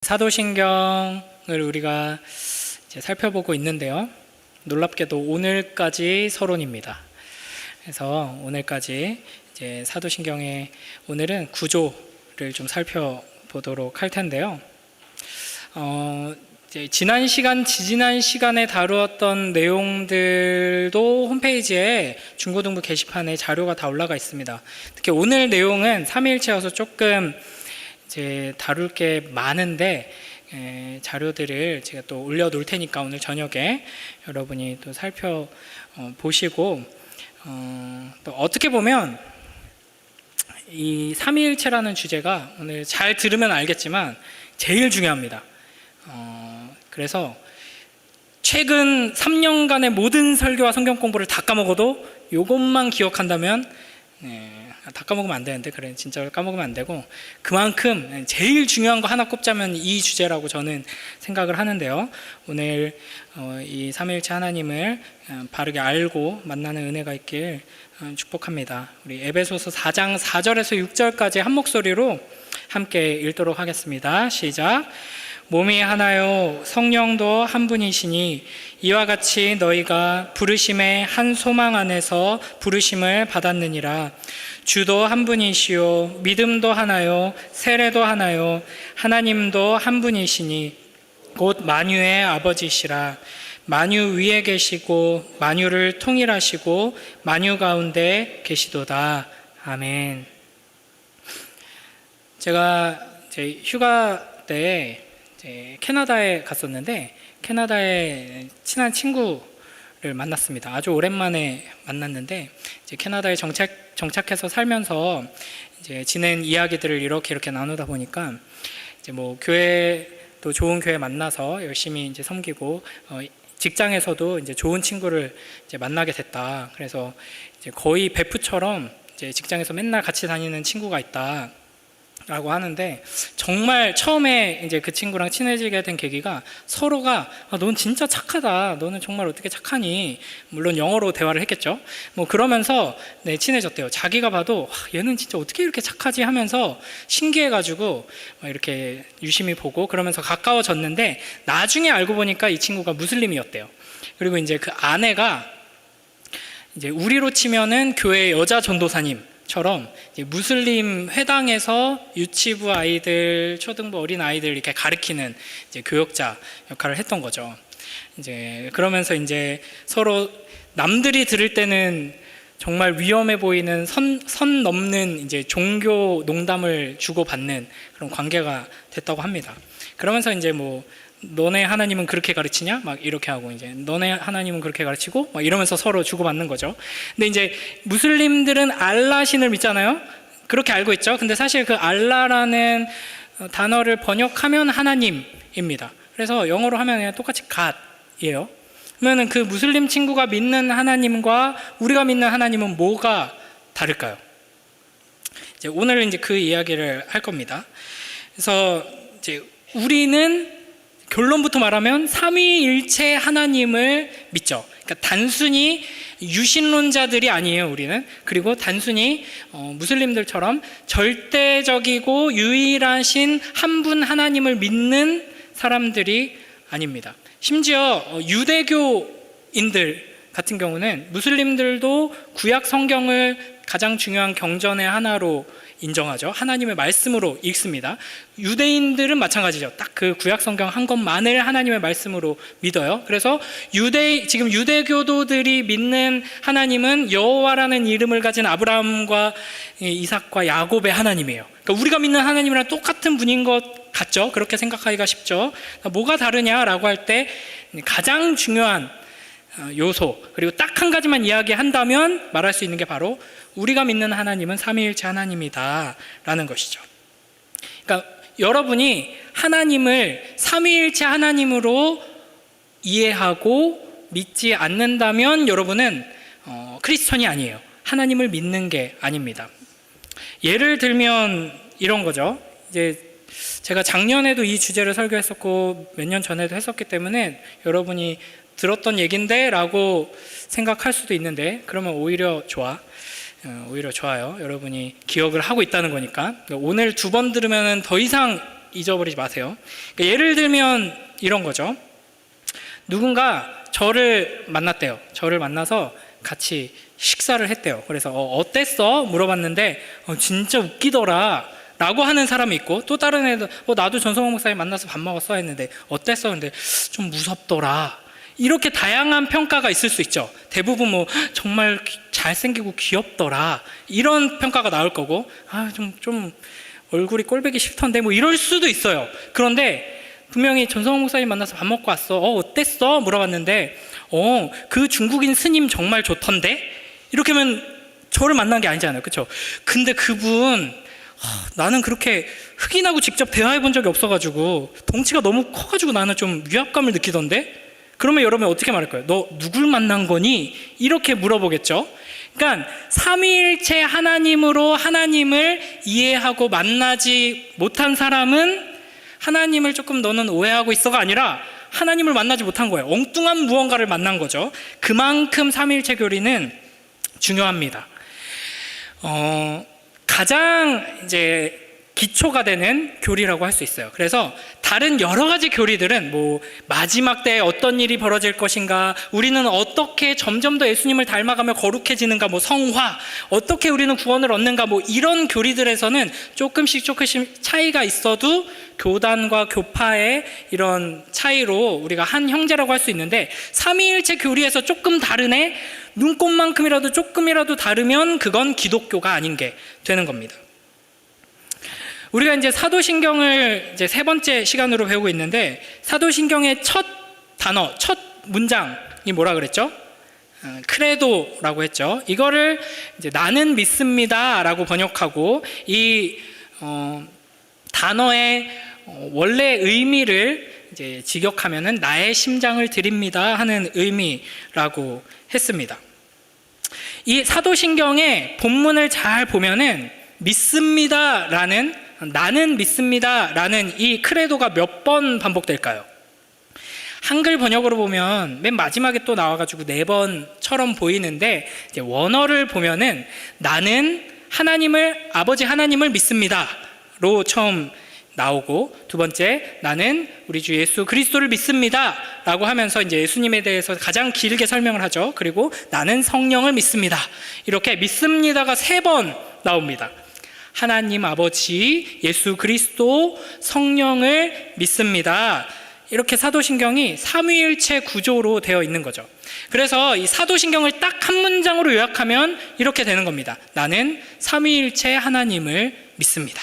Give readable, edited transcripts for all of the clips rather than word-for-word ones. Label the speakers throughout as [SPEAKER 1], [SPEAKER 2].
[SPEAKER 1] 사도신경을 우리가 이제 살펴보고 있는데요. 놀랍게도 오늘까지 서론입니다. 그래서 오늘까지 이제 사도신경의 오늘은 구조를 좀 살펴보도록 할 텐데요. 이제 지난 시간에 다루었던 내용들도 홈페이지에 중고등부 게시판에 자료가 다 올라가 있습니다. 특히 오늘 내용은 삼위일체여서 조금 이제 다룰 게 많은데 자료들을 제가 또 올려놓을 테니까 오늘 저녁에 여러분이 또 살펴보시고 또 어떻게 보면 이 삼위일체라는 주제가 오늘 잘 들으면 알겠지만 제일 중요합니다. 그래서 최근 3년간의 모든 설교와 성경 공부를 다 까먹어도 이것만 기억한다면 다 까먹으면 안 되는데 그래 진짜 까먹으면 안 되고 그만큼 제일 중요한 거 하나 꼽자면 이 주제라고 저는 생각을 하는데요. 오늘 이 삼위일체 하나님을 바르게 알고 만나는 은혜가 있길 축복합니다. 우리 에베소서 4장 4절에서 6절까지 한 목소리로 함께 읽도록 하겠습니다. 시작. 몸이 하나요 성령도 한 분이시니 이와 같이 너희가 부르심의 한 소망 안에서 부르심을 받았느니라. 주도 한 분이시요 믿음도 하나요 세례도 하나요 하나님도 한 분이시니 곧 만유의 아버지시라. 만유 위에 계시고 만유를 통일하시고 만유 가운데 계시도다. 아멘. 제가 이제 휴가 때 캐나다에 갔었는데 캐나다에 친한 친구를 만났습니다. 아주 오랜만에 만났는데 이제 캐나다에 정착해서 살면서 이제 지낸 이야기들을 이렇게 나누다 보니까 이제 뭐 교회도 좋은 교회 만나서 열심히 이제 섬기고 직장에서도 이제 좋은 친구를 이제 만나게 됐다. 그래서 이제 거의 베프처럼 이제 직장에서 맨날 같이 다니는 친구가 있다. 라고 하는데 정말 처음에 이제 그 친구랑 친해지게 된 계기가 서로가 넌 진짜 착하다. 너는 정말 어떻게 착하니? 물론 영어로 대화를 했겠죠. 뭐 그러면서 친해졌대요. 자기가 봐도 얘는 진짜 어떻게 이렇게 착하지 하면서 신기해가지고 이렇게 유심히 보고 그러면서 가까워졌는데 나중에 알고 보니까 이 친구가 무슬림이었대요. 그리고 이제 그 아내가 이제 우리로 치면은 교회 여자 전도사님 처럼 무슬림 회당에서 유치부 아이들, 초등부 어린 아이들 이렇게 가르치는 이제 교역자 역할을 했던 거죠. 이제 그러면서 이제 서로 남들이 들을 때는 정말 위험해 보이는 선 넘는 이제 종교 농담을 주고받는 그런 관계가 됐다고 합니다. 그러면서 이제 뭐 너네 하나님은 그렇게 가르치냐? 막 이렇게 하고 이제 너네 하나님은 그렇게 가르치고 막 이러면서 서로 주고받는 거죠. 근데 이제 무슬림들은 알라 신을 믿잖아요. 그렇게 알고 있죠. 근데 사실 그 알라라는 단어를 번역하면 하나님입니다. 그래서 영어로 하면 그냥 똑같이 God이에요. 그러면 그 무슬림 친구가 믿는 하나님과 우리가 믿는 하나님은 뭐가 다를까요? 이제 오늘 이제 그 이야기를 할 겁니다. 그래서 이제 우리는 결론부터 말하면 삼위일체 하나님을 믿죠. 그러니까 단순히 유신론자들이 아니에요, 우리는. 그리고 단순히 무슬림들처럼 절대적이고 유일하신 한 분 하나님을 믿는 사람들이 아닙니다. 심지어 유대교인들 같은 경우는 무슬림들도 구약 성경을 가장 중요한 경전의 하나로 인정하죠. 하나님의 말씀으로 읽습니다. 유대인들은 마찬가지죠. 딱 그 구약 성경 한 것만을 하나님의 말씀으로 믿어요. 그래서 지금 유대교도들이 믿는 하나님은 여호와라는 이름을 가진 아브라함과 이삭과 야곱의 하나님이에요. 그러니까 우리가 믿는 하나님이랑 똑같은 분인 것 같죠. 그렇게 생각하기가 쉽죠. 뭐가 다르냐라고 할 때 가장 중요한 요소, 그리고 딱 한 가지만 이야기한다면 말할 수 있는 게 바로 우리가 믿는 하나님은 삼위일체 하나님이다 라는 것이죠. 그러니까 여러분이 하나님을 삼위일체 하나님으로 이해하고 믿지 않는다면 여러분은 크리스천이 아니에요. 하나님을 믿는 게 아닙니다. 예를 들면 이런 거죠. 이제 제가 작년에도 이 주제를 설교했었고 몇 년 전에도 했었기 때문에 여러분이 들었던 얘긴데 라고 생각할 수도 있는데 그러면 오히려 좋아요. 여러분이 기억을 하고 있다는 거니까. 오늘 2번 들으면 더 이상 잊어버리지 마세요. 그러니까 예를 들면 이런 거죠. 누군가 저를 만났대요. 저를 만나서 같이 식사를 했대요. 그래서 어땠어? 물어봤는데 진짜 웃기더라 라고 하는 사람이 있고, 또 다른 애도 나도 전성호 목사님 만나서 밥 먹었어 했는데 어땠어? 근데 좀 무섭더라. 이렇게 다양한 평가가 있을 수 있죠. 대부분 정말 잘생기고 귀엽더라 이런 평가가 나올 거고, 좀 얼굴이 꼴보기 싫던데 이럴 수도 있어요. 그런데 분명히 전성호 목사님 만나서 밥 먹고 왔어. 어땠어? 물어봤는데 그 중국인 스님 정말 좋던데? 이렇게 하면 저를 만난 게 아니잖아요. 그렇죠? 근데 그분 나는 그렇게 흑인하고 직접 대화해 본 적이 없어가지고 덩치가 너무 커가지고 나는 좀 위압감을 느끼던데? 그러면 여러분 어떻게 말할 거예요? 너 누굴 만난 거니? 이렇게 물어보겠죠. 그러니까 삼위일체 하나님으로 하나님을 이해하고 만나지 못한 사람은 하나님을 조금 너는 오해하고 있어가 아니라 하나님을 만나지 못한 거예요. 엉뚱한 무언가를 만난 거죠. 그만큼 삼위일체 교리는 중요합니다. 가장 이제 기초가 되는 교리라고 할 수 있어요. 그래서 다른 여러 가지 교리들은 마지막 때에 어떤 일이 벌어질 것인가, 우리는 어떻게 점점 더 예수님을 닮아가며 거룩해지는가, 성화, 어떻게 우리는 구원을 얻는가, 이런 교리들에서는 조금씩 차이가 있어도 교단과 교파의 이런 차이로 우리가 한 형제라고 할 수 있는데, 삼위일체 교리에서 조금 다르네, 눈곱만큼이라도 조금이라도 다르면 그건 기독교가 아닌 게 되는 겁니다. 우리가 이제 사도신경을 이제 3번째 시간으로 배우고 있는데, 사도신경의 첫 단어, 첫 문장이 뭐라 그랬죠? 크레도라고 했죠. 이거를 이제 나는 믿습니다라고 번역하고, 이 단어의 원래 의미를 이제 직역하면은 나의 심장을 드립니다 하는 의미라고 했습니다. 이 사도신경의 본문을 잘 보면은 믿습니다라는, 나는 믿습니다라는 이 크레도가 몇 번 반복될까요? 한글 번역으로 보면 맨 마지막에 또 나와가지고 4번처럼 보이는데, 이제 원어를 보면은 나는 아버지 하나님을 믿습니다로 처음 나오고, 두 번째 나는 우리 주 예수 그리스도를 믿습니다 라고 하면서 이제 예수님에 대해서 가장 길게 설명을 하죠. 그리고 나는 성령을 믿습니다, 이렇게 믿습니다가 3번 나옵니다. 하나님 아버지, 예수 그리스도, 성령을 믿습니다. 이렇게 사도신경이 삼위일체 구조로 되어 있는 거죠. 그래서 이 사도신경을 딱 한 문장으로 요약하면 이렇게 되는 겁니다. 나는 삼위일체 하나님을 믿습니다.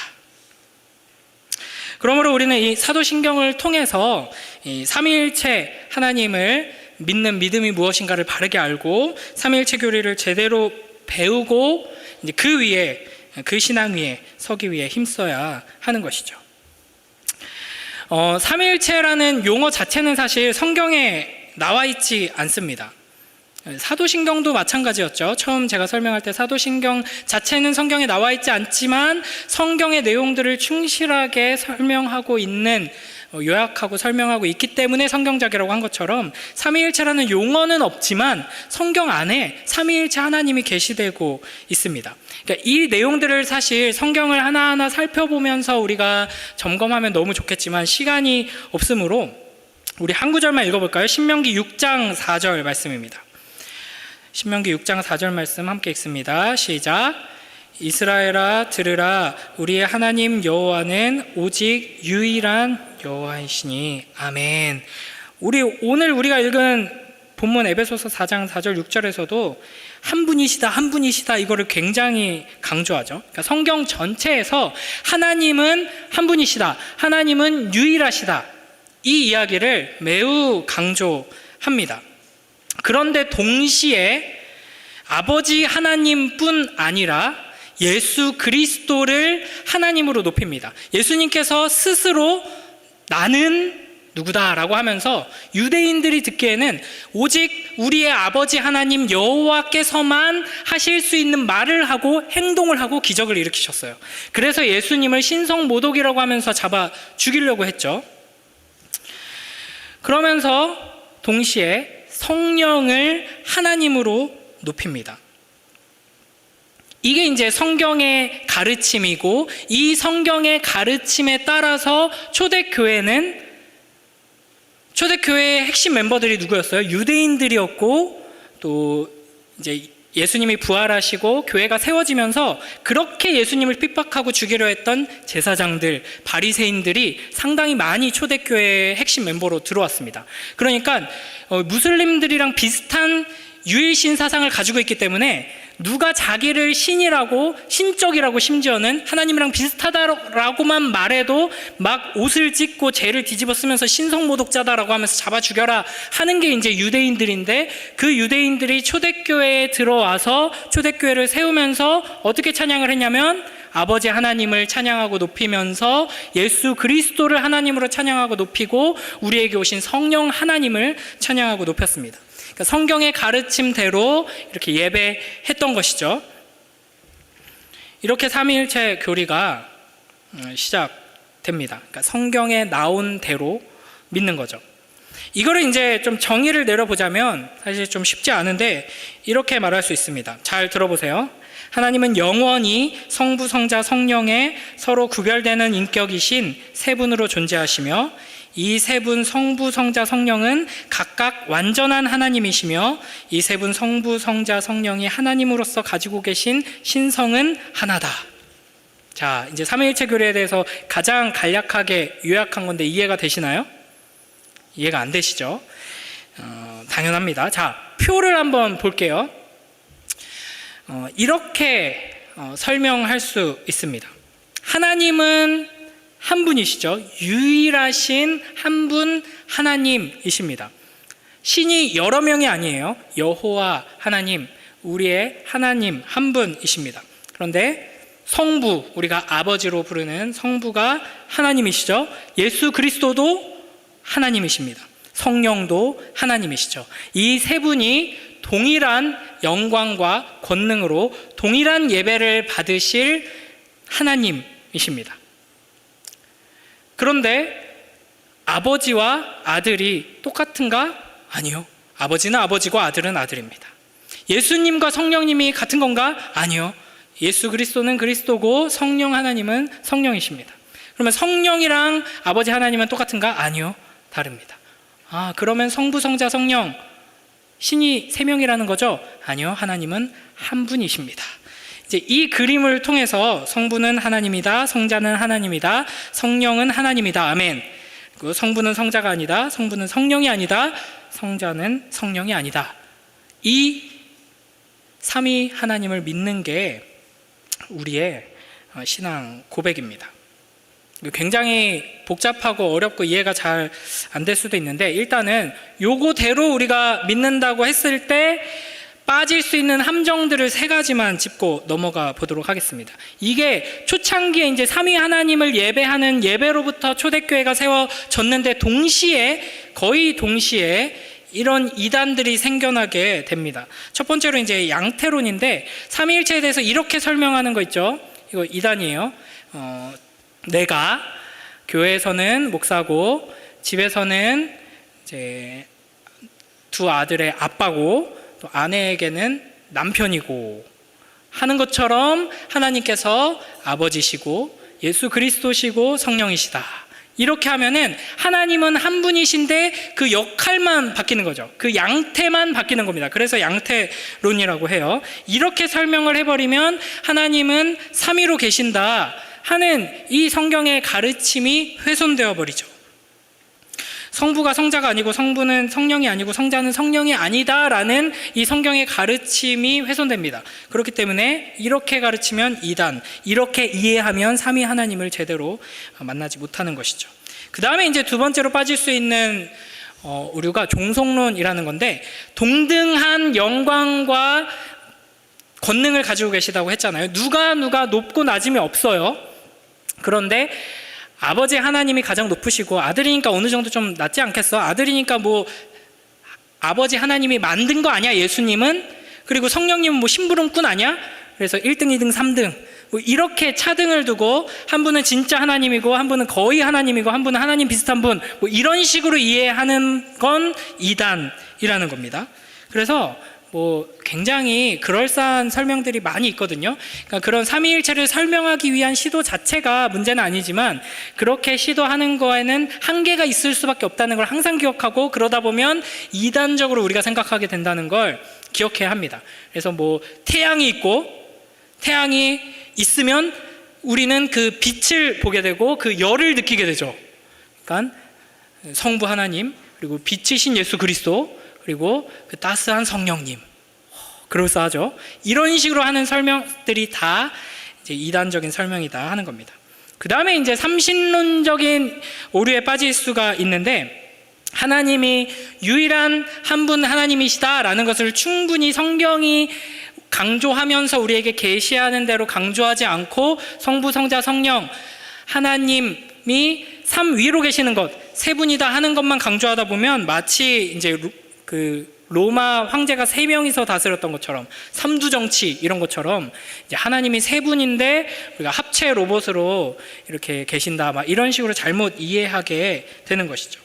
[SPEAKER 1] 그러므로 우리는 이 사도신경을 통해서 이 삼위일체 하나님을 믿는 믿음이 무엇인가를 바르게 알고 삼위일체 교리를 제대로 배우고, 이제 그 신앙 위에 서기 위해 힘써야 하는 것이죠. 삼위일체라는 용어 자체는 사실 성경에 나와 있지 않습니다. 사도신경도 마찬가지였죠. 처음 제가 설명할 때 사도신경 자체는 성경에 나와 있지 않지만 성경의 내용들을 충실하게 설명하고 있는, 요약하고 설명하고 있기 때문에 성경적이라고 한 것처럼 삼위일체라는 용어는 없지만 성경 안에 삼위일체 하나님이 계시되고 있습니다. 그러니까 이 내용들을 사실 성경을 하나하나 살펴보면서 우리가 점검하면 너무 좋겠지만 시간이 없으므로 우리 한 구절만 읽어볼까요? 신명기 6장 4절 말씀입니다. 신명기 6장 4절 말씀 함께 읽습니다. 시작. 이스라엘아 들으라, 우리의 하나님 여호와는 오직 유일한 여호와이시니. 아멘. 오늘 우리가 읽은 본문 에베소서 4장 4절 6절에서도 한 분이시다 이거를 굉장히 강조하죠. 그러니까 성경 전체에서 하나님은 한 분이시다, 하나님은 유일하시다, 이 이야기를 매우 강조합니다. 그런데 동시에 아버지 하나님뿐 아니라 예수 그리스도를 하나님으로 높입니다. 예수님께서 스스로 나는 누구다라고 하면서 유대인들이 듣기에는 오직 우리의 아버지 하나님 여호와께서만 하실 수 있는 말을 하고 행동을 하고 기적을 일으키셨어요. 그래서 예수님을 신성모독이라고 하면서 잡아 죽이려고 했죠. 그러면서 동시에 성령을 하나님으로 높입니다. 이게 이제 성경의 가르침이고, 이 성경의 가르침에 따라서 초대교회의 핵심 멤버들이 누구였어요? 유대인들이었고, 또 이제 예수님이 부활하시고 교회가 세워지면서 그렇게 예수님을 핍박하고 죽이려 했던 제사장들, 바리새인들이 상당히 많이 초대교회의 핵심 멤버로 들어왔습니다. 그러니까 무슬림들이랑 비슷한 유일신 사상을 가지고 있기 때문에 누가 자기를 신이라고, 신적이라고, 심지어는 하나님이랑 비슷하다라고만 말해도 막 옷을 찢고 죄를 뒤집어 쓰면서 신성모독자다라고 하면서 잡아 죽여라 하는 게 이제 유대인들인데, 그 유대인들이 초대교회에 들어와서 초대교회를 세우면서 어떻게 찬양을 했냐면 아버지 하나님을 찬양하고 높이면서 예수 그리스도를 하나님으로 찬양하고 높이고 우리에게 오신 성령 하나님을 찬양하고 높였습니다. 성경의 가르침대로 이렇게 예배했던 것이죠. 이렇게 삼위일체 교리가 시작됩니다. 그러니까 성경에 나온 대로 믿는 거죠. 이거를 이제 좀 정의를 내려보자면 사실 좀 쉽지 않은데 이렇게 말할 수 있습니다. 잘 들어보세요. 하나님은 영원히 성부, 성자, 성령의 서로 구별되는 인격이신 세 분으로 존재하시며, 이 세 분 성부, 성자, 성령은 각각 완전한 하나님이시며, 이 세 분 성부, 성자, 성령이 하나님으로서 가지고 계신 신성은 하나다. 자, 이제 삼위일체 교리에 대해서 가장 간략하게 요약한 건데 이해가 되시나요? 이해가 안 되시죠? 당연합니다. 자, 표를 한번 볼게요. 이렇게 설명할 수 있습니다. 하나님은 한 분이시죠. 유일하신 한 분 하나님이십니다. 신이 여러 명이 아니에요. 여호와 하나님, 우리의 하나님 한 분이십니다. 그런데 성부, 우리가 아버지로 부르는 성부가 하나님이시죠. 예수 그리스도도 하나님이십니다. 성령도 하나님이시죠. 이 세 분이 동일한 영광과 권능으로 동일한 예배를 받으실 하나님이십니다. 그런데 아버지와 아들이 똑같은가? 아니요. 아버지는 아버지고 아들은 아들입니다. 예수님과 성령님이 같은 건가? 아니요. 예수 그리스도는 그리스도고 성령 하나님은 성령이십니다. 그러면 성령이랑 아버지 하나님은 똑같은가? 아니요. 다릅니다. 아, 그러면 성부, 성자, 성령, 신이 세 명이라는 거죠? 아니요. 하나님은 한 분이십니다. 이제 이 그림을 통해서 성부는 하나님이다, 성자는 하나님이다, 성령은 하나님이다. 아멘. 그 성부는 성자가 아니다, 성부는 성령이 아니다, 성자는 성령이 아니다. 이 삼위 하나님을 믿는 게 우리의 신앙 고백입니다. 굉장히 복잡하고 어렵고 이해가 잘 안 될 수도 있는데, 일단은 요거대로 우리가 믿는다고 했을 때 빠질 수 있는 함정들을 세 가지만 짚고 넘어가 보도록 하겠습니다. 이게 초창기에 이제 삼위 하나님을 예배하는 예배로부터 초대교회가 세워졌는데 거의 동시에 이런 이단들이 생겨나게 됩니다. 첫 번째로 이제 양태론인데, 삼위일체에 대해서 이렇게 설명하는 거 있죠. 이거 이단이에요. 내가 교회에서는 목사고 집에서는 이제 두 아들의 아빠고 또 아내에게는 남편이고 하는 것처럼 하나님께서 아버지시고 예수 그리스도시고 성령이시다. 이렇게 하면은 하나님은 한 분이신데 그 역할만 바뀌는 거죠. 그 양태만 바뀌는 겁니다. 그래서 양태론이라고 해요. 이렇게 설명을 해버리면 하나님은 삼위로 계신다 하는 이 성경의 가르침이 훼손되어 버리죠. 성부가 성자가 아니고 성부는 성령이 아니고 성자는 성령이 아니다라는 이 성경의 가르침이 훼손됩니다. 그렇기 때문에 이렇게 가르치면 이단, 이렇게 이해하면 삼위 하나님을 제대로 만나지 못하는 것이죠. 그 다음에 이제 두 번째로 빠질 수 있는 오류가 종속론이라는 건데, 동등한 영광과 권능을 가지고 계시다고 했잖아요. 누가 높고 낮음이 없어요. 그런데 아버지 하나님이 가장 높으시고 아들이니까 어느 정도 좀 낫지 않겠어? 아들이니까 뭐 아버지 하나님이 만든 거 아니야, 예수님은? 그리고 성령님은 뭐 심부름꾼 아니야? 그래서 1등, 2등, 3등 뭐 이렇게 차등을 두고 한 분은 진짜 하나님이고 한 분은 거의 하나님이고 한 분은 하나님 비슷한 분, 뭐 이런 식으로 이해하는 건 이단이라는 겁니다. 그래서 뭐 굉장히 그럴싸한 설명들이 많이 있거든요. 그러니까 그런 삼위일체를 설명하기 위한 시도 자체가 문제는 아니지만 그렇게 시도하는 거에는 한계가 있을 수밖에 없다는 걸 항상 기억하고, 그러다 보면 이단적으로 우리가 생각하게 된다는 걸 기억해야 합니다. 그래서 뭐 태양이 있고, 태양이 있으면 우리는 그 빛을 보게 되고 그 열을 느끼게 되죠. 그러니까 성부 하나님, 그리고 빛이신 예수 그리스도, 그리고 그 따스한 성령님. 그럴싸하죠. 이런 식으로 하는 설명들이 다 이제 이단적인 설명이다 하는 겁니다. 그 다음에 이제 삼신론적인 오류에 빠질 수가 있는데, 하나님이 유일한 한 분 하나님이시다라는 것을 충분히 성경이 강조하면서 우리에게 계시하는 대로 강조하지 않고 성부, 성자, 성령 하나님이 삼위로 계시는 것, 세 분이다 하는 것만 강조하다 보면 마치 이제 그 로마 황제가 3명이서 다스렸던 것처럼, 삼두정치 이런 것처럼 이제 하나님이 세 분인데 우리가 합체 로봇으로 이렇게 계신다, 막 이런 식으로 잘못 이해하게 되는 것이죠.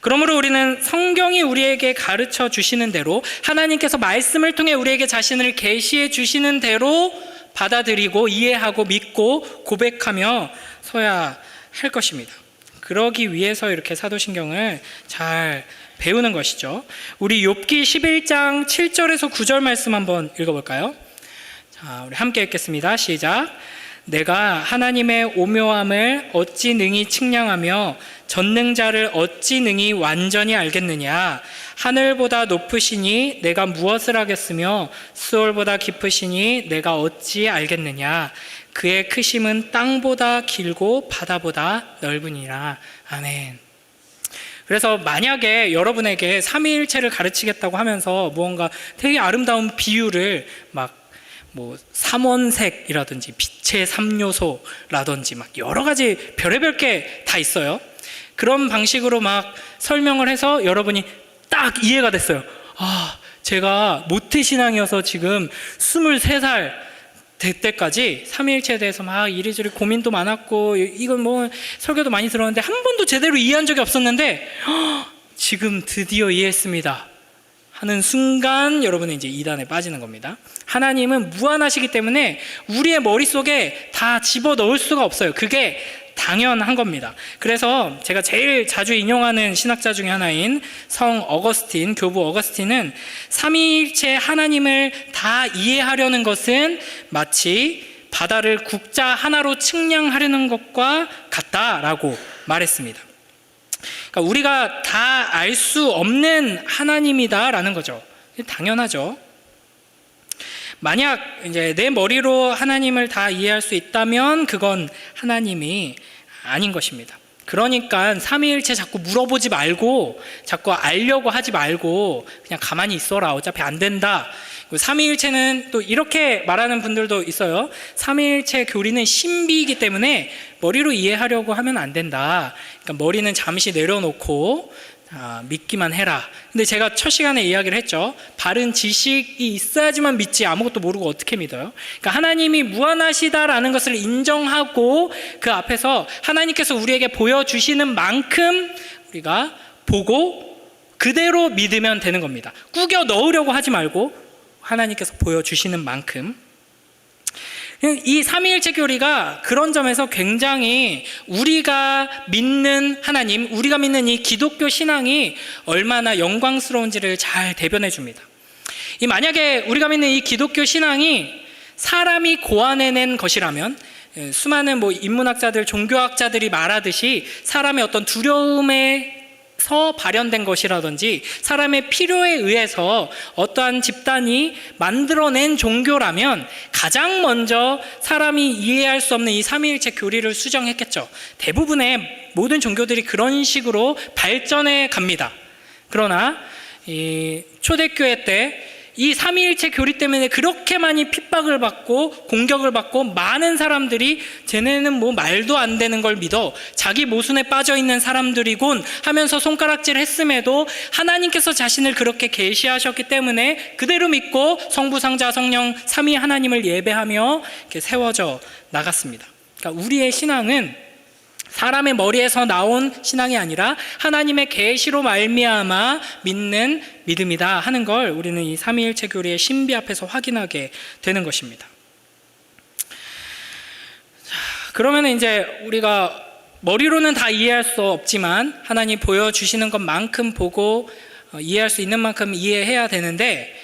[SPEAKER 1] 그러므로 우리는 성경이 우리에게 가르쳐 주시는 대로, 하나님께서 말씀을 통해 우리에게 자신을 계시해 주시는 대로 받아들이고 이해하고 믿고 고백하며 서야 할 것입니다. 그러기 위해서 이렇게 사도신경을 잘 배우는 것이죠. 우리 욥기 11장 7절에서 9절 말씀 한번 읽어볼까요? 자, 우리 함께 읽겠습니다. 시작. 내가 하나님의 오묘함을 어찌 능히 측량하며 전능자를 어찌 능히 완전히 알겠느냐. 하늘보다 높으시니 내가 무엇을 하겠으며 수월보다 깊으시니 내가 어찌 알겠느냐. 그의 크심은 땅보다 길고 바다보다 넓으니라. 아멘. 그래서 만약에 여러분에게 삼위일체를 가르치겠다고 하면서 무언가 되게 아름다운 비유를 막 뭐 삼원색이라든지 빛의 삼요소라든지 막 여러 가지 별의별 게 다 있어요. 그런 방식으로 막 설명을 해서 여러분이 딱 이해가 됐어요. 아, 제가 모태신앙이어서 지금 23살 될 때까지 삼위일체에 대해서 막 이리저리 고민도 많았고, 이건 뭐 설교도 많이 들었는데 한 번도 제대로 이해한 적이 없었는데 지금 드디어 이해했습니다 하는 순간 여러분은 이제 이단에 빠지는 겁니다. 하나님은 무한하시기 때문에 우리의 머릿속에 다 집어넣을 수가 없어요. 그게 당연한 겁니다. 그래서 제가 제일 자주 인용하는 신학자 중에 하나인 성 어거스틴, 교부 어거스틴은 삼위일체 하나님을 다 이해하려는 것은 마치 바다를 국자 하나로 측량하려는 것과 같다라고 말했습니다. 그러니까 우리가 다 알 수 없는 하나님이다라는 거죠. 당연하죠. 만약 이제 내 머리로 하나님을 다 이해할 수 있다면 그건 하나님이 아닌 것입니다. 그러니까 삼위일체 자꾸 물어보지 말고, 자꾸 알려고 하지 말고 그냥 가만히 있어라. 어차피 안 된다. 삼위일체는 또 이렇게 말하는 분들도 있어요. 삼위일체 교리는 신비이기 때문에 머리로 이해하려고 하면 안 된다. 그러니까 머리는 잠시 내려놓고 믿기만 해라. 근데 제가 첫 시간에 이야기를 했죠. 바른 지식이 있어야지만 믿지 아무것도 모르고 어떻게 믿어요? 그러니까 하나님이 무한하시다라는 것을 인정하고 그 앞에서 하나님께서 우리에게 보여주시는 만큼 우리가 보고 그대로 믿으면 되는 겁니다. 꾸겨 넣으려고 하지 말고 하나님께서 보여주시는 만큼. 이 삼위일체 교리가 그런 점에서 굉장히 우리가 믿는 하나님, 우리가 믿는 이 기독교 신앙이 얼마나 영광스러운지를 잘 대변해 줍니다. 만약에 우리가 믿는 이 기독교 신앙이 사람이 고안해낸 것이라면, 수많은 뭐 인문학자들, 종교학자들이 말하듯이 사람의 어떤 두려움에서 발현된 것이라든지 사람의 필요에 의해서 어떠한 집단이 만들어낸 종교라면 가장 먼저 사람이 이해할 수 없는 이 삼위일체 교리를 수정했겠죠. 대부분의 모든 종교들이 그런 식으로 발전해 갑니다. 그러나 이 초대교회 때 이 삼위일체 교리 때문에 그렇게 많이 핍박을 받고 공격을 받고 많은 사람들이 쟤네는 뭐 말도 안 되는 걸 믿어, 자기 모순에 빠져 있는 사람들이군 하면서 손가락질 했음에도 하나님께서 자신을 그렇게 계시하셨기 때문에 그대로 믿고 성부, 성자, 성령 삼위 하나님을 예배하며 이렇게 세워져 나갔습니다. 그러니까 우리의 신앙은 사람의 머리에서 나온 신앙이 아니라 하나님의 계시로 말미암아 믿는 믿음이다 하는 걸 우리는 이 삼위일체 교리의 신비 앞에서 확인하게 되는 것입니다. 그러면 이제 우리가 머리로는 다 이해할 수 없지만 하나님 보여주시는 것만큼 보고 이해할 수 있는 만큼 이해해야 되는데,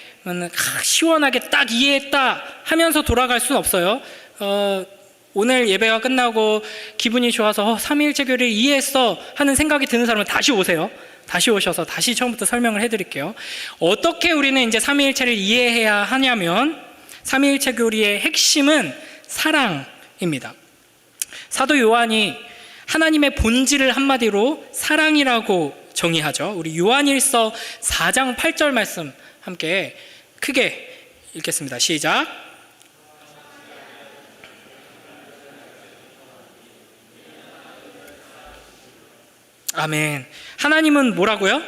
[SPEAKER 1] 시원하게 딱 이해했다 하면서 돌아갈 수는 없어요. 오늘 예배가 끝나고 기분이 좋아서 삼위일체 교리를 이해했어 하는 생각이 드는 사람은 다시 오세요. 다시 오셔서 다시 처음부터 설명을 해드릴게요. 어떻게 우리는 이제 삼위일체를 이해해야 하냐면, 삼위일체 교리의 핵심은 사랑입니다. 사도 요한이 하나님의 본질을 한마디로 사랑이라고 정의하죠. 우리 요한일서 4장 8절 말씀 함께 크게 읽겠습니다. 시작. 아멘. 하나님은 뭐라고요?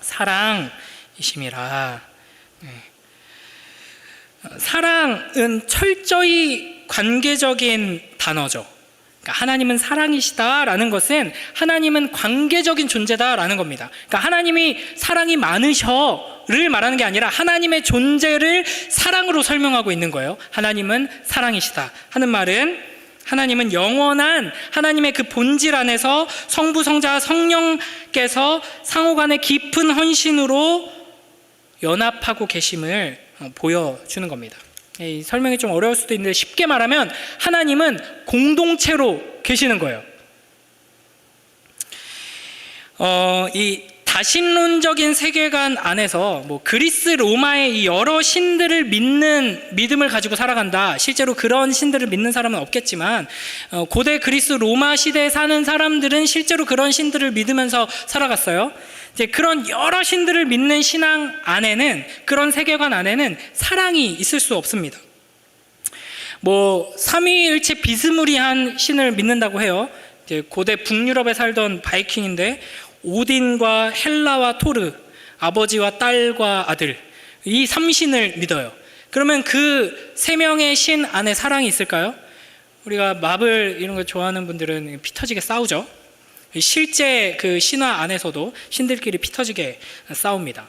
[SPEAKER 1] 사랑이심이라. 사랑은 철저히 관계적인 단어죠. 그러니까 하나님은 사랑이시다라는 것은 하나님은 관계적인 존재다라는 겁니다. 그러니까 하나님이 사랑이 많으셔를 말하는 게 아니라 하나님의 존재를 사랑으로 설명하고 있는 거예요. 하나님은 사랑이시다 하는 말은 하나님은 영원한 하나님의 그 본질 안에서 성부, 성자, 성령께서 상호간의 깊은 헌신으로 연합하고 계심을 보여주는 겁니다. 이 설명이 좀 어려울 수도 있는데 쉽게 말하면 하나님은 공동체로 계시는 거예요. 이 다신론적인 세계관 안에서 그리스 로마의 이 여러 신들을 믿는 믿음을 가지고 살아간다. 실제로 그런 신들을 믿는 사람은 없겠지만 고대 그리스 로마 시대에 사는 사람들은 실제로 그런 신들을 믿으면서 살아갔어요. 이제 그런 여러 신들을 믿는 신앙 안에는, 그런 세계관 안에는 사랑이 있을 수 없습니다. 삼위일체 비스무리한 신을 믿는다고 해요. 이제 고대 북유럽에 살던 바이킹인데 오딘과 헬라와 토르, 아버지와 딸과 아들, 이 3신을 믿어요. 그러면 그 3명의 신 안에 사랑이 있을까요? 우리가 마블 이런 거 좋아하는 분들은 피 터지게 싸우죠. 실제 그 신화 안에서도 신들끼리 피 터지게 싸웁니다.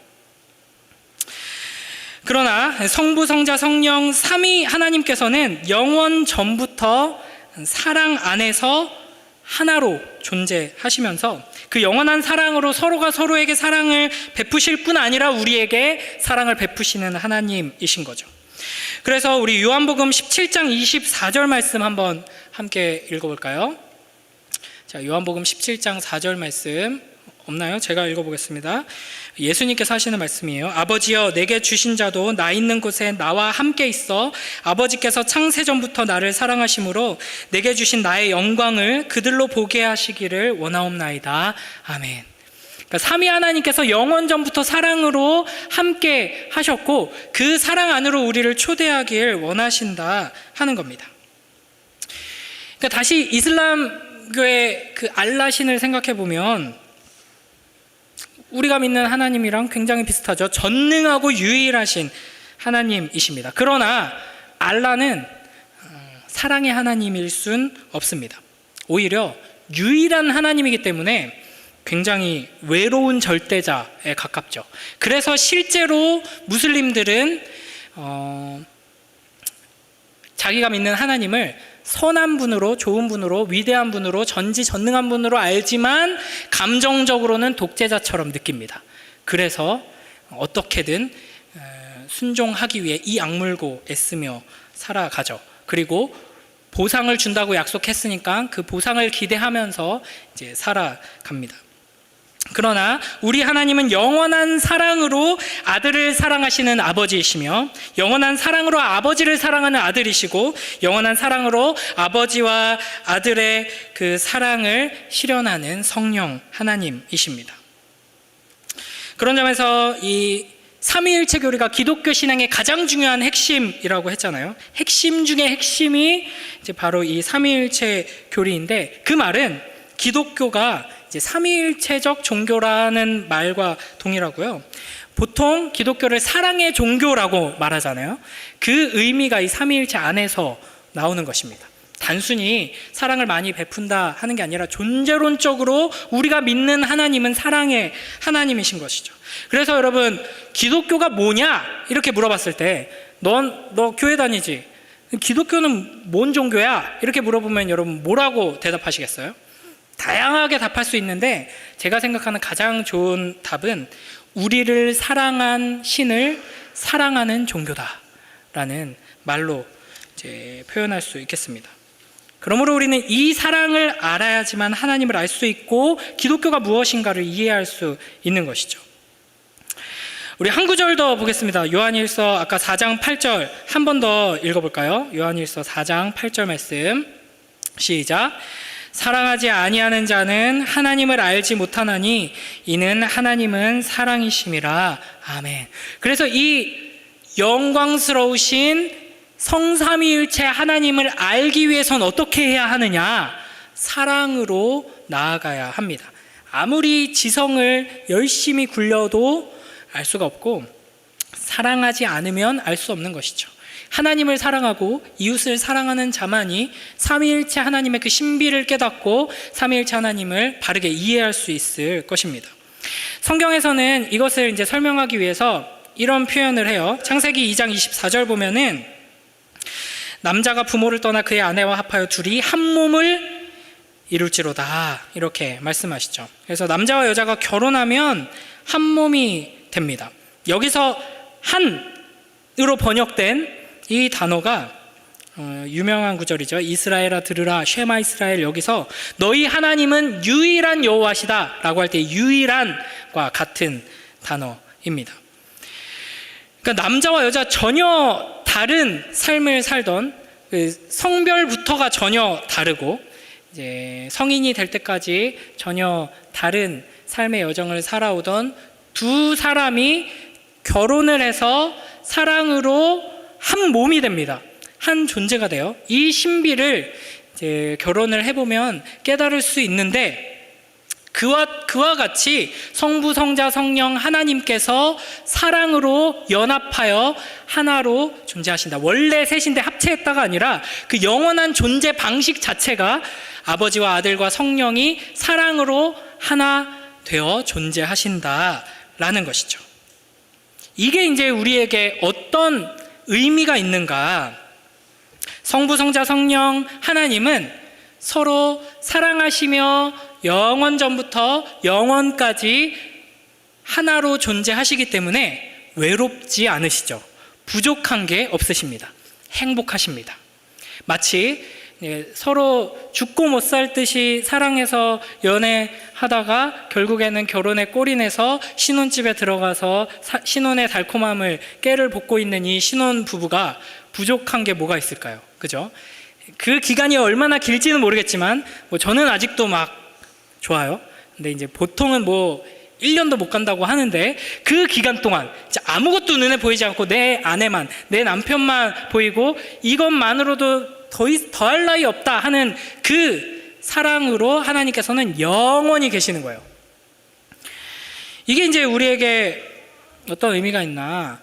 [SPEAKER 1] 그러나 성부, 성자, 성령 3위 하나님께서는 영원 전부터 사랑 안에서 하나로 존재하시면서 그 영원한 사랑으로 서로가 서로에게 사랑을 베푸실 뿐 아니라 우리에게 사랑을 베푸시는 하나님이신 거죠. 그래서 우리 요한복음 17장 24절 말씀 한번 함께 읽어볼까요? 자, 요한복음 17장 4절 말씀 없나요? 제가 읽어보겠습니다. 예수님께서 하시는 말씀이에요. 아버지여, 내게 주신 자도 나 있는 곳에 나와 함께 있어 아버지께서 창세전부터 나를 사랑하심으로 내게 주신 나의 영광을 그들로 보게 하시기를 원하옵나이다. 아멘. 그러니까 삼위 하나님께서 영원전부터 사랑으로 함께 하셨고 그 사랑 안으로 우리를 초대하길 원하신다 하는 겁니다. 그러니까 다시 이슬람교의 그 알라 신을 생각해 보면 우리가 믿는 하나님이랑 굉장히 비슷하죠. 전능하고 유일하신 하나님이십니다. 그러나 알라는 사랑의 하나님일 순 없습니다. 오히려 유일한 하나님이기 때문에 굉장히 외로운 절대자에 가깝죠. 그래서 실제로 무슬림들은 자기가 믿는 하나님을 선한 분으로, 좋은 분으로, 위대한 분으로, 전지전능한 분으로 알지만 감정적으로는 독재자처럼 느낍니다. 그래서 어떻게든 순종하기 위해 이 악물고 애쓰며 살아가죠. 그리고 보상을 준다고 약속했으니까 그 보상을 기대하면서 이제 살아갑니다. 그러나 우리 하나님은 영원한 사랑으로 아들을 사랑하시는 아버지이시며 영원한 사랑으로 아버지를 사랑하는 아들이시고 영원한 사랑으로 아버지와 아들의 그 사랑을 실현하는 성령 하나님이십니다. 그런 점에서 이 삼위일체 교리가 기독교 신앙의 가장 중요한 핵심이라고 했잖아요. 핵심 중에 핵심이 이제 바로 이 삼위일체 교리인데, 그 말은 기독교가 이제 삼위일체적 종교라는 말과 동일하고요. 보통 기독교를 사랑의 종교라고 말하잖아요. 그 의미가 이 삼위일체 안에서 나오는 것입니다. 단순히 사랑을 많이 베푼다 하는 게 아니라 존재론적으로 우리가 믿는 하나님은 사랑의 하나님이신 것이죠. 그래서 여러분, 기독교가 뭐냐? 이렇게 물어봤을 때 너 교회 다니지? 기독교는 뭔 종교야? 이렇게 물어보면 여러분 뭐라고 대답하시겠어요? 다양하게 답할 수 있는데 제가 생각하는 가장 좋은 답은 우리를 사랑한 신을 사랑하는 종교다라는 말로 이제 표현할 수 있겠습니다. 그러므로 우리는 이 사랑을 알아야지만 하나님을 알 수 있고 기독교가 무엇인가를 이해할 수 있는 것이죠. 우리 한 구절 더 보겠습니다. 요한일서 아까 4장 8절 한 번 더 읽어볼까요? 요한일서 4장 8절 말씀 시작. 사랑하지 아니하는 자는 하나님을 알지 못하나니 이는 하나님은 사랑이심이라. 아멘. 그래서 이 영광스러우신 성삼위일체 하나님을 알기 위해선 어떻게 해야 하느냐? 사랑으로 나아가야 합니다. 아무리 지성을 열심히 굴려도 알 수가 없고 사랑하지 않으면 알 수 없는 것이죠. 하나님을 사랑하고 이웃을 사랑하는 자만이 삼위일체 하나님의 그 신비를 깨닫고 삼위일체 하나님을 바르게 이해할 수 있을 것입니다. 성경에서는 이것을 이제 설명하기 위해서 이런 표현을 해요. 창세기 2장 24절 보면은 남자가 부모를 떠나 그의 아내와 합하여 둘이 한 몸을 이룰지로다 이렇게 말씀하시죠. 그래서 남자와 여자가 결혼하면 한 몸이 됩니다. 여기서 한으로 번역된 이 단어가 유명한 구절이죠. 이스라엘아 들으라 쉐마 이스라엘. 여기서 너희 하나님은 유일한 여호와시다 라고 할 때 유일한과 같은 단어입니다. 그러니까 남자와 여자 전혀 다른 삶을 살던 그 성별부터가 전혀 다르고 이제 성인이 될 때까지 전혀 다른 삶의 여정을 살아오던 두 사람이 결혼을 해서 사랑으로 한 몸이 됩니다. 한 존재가 돼요. 이 신비를 이제 결혼을 해보면 깨달을 수 있는데 그와 같이 성부, 성자, 성령 하나님께서 사랑으로 연합하여 하나로 존재하신다. 원래 셋인데 합체했다가 아니라 그 영원한 존재 방식 자체가 아버지와 아들과 성령이 사랑으로 하나 되어 존재하신다라는 것이죠. 이게 이제 우리에게 어떤 의미가 있는가? 성부, 성자, 성령 하나님은 서로 사랑하시며 영원 전부터 영원까지 하나로 존재하시기 때문에 외롭지 않으시죠. 부족한 게 없으십니다. 행복하십니다. 마치 서로 죽고 못 살듯이 사랑해서 연애하다가 결국에는 결혼에 꼴인해서 신혼집에 들어가서 신혼의 달콤함을 깨를 볶고 있는 이 신혼 부부가 부족한 게 뭐가 있을까요? 그죠? 그 기간이 얼마나 길지는 모르겠지만 저는 아직도 막 좋아요. 근데 이제 보통은 1년도 못 간다고 하는데 그 기간 동안 아무것도 눈에 보이지 않고 내 아내만, 내 남편만 보이고 이것만으로도 더할 나위 없다 하는 그 사랑으로 하나님께서는 영원히 계시는 거예요. 이게 이제 우리에게 어떤 의미가 있나?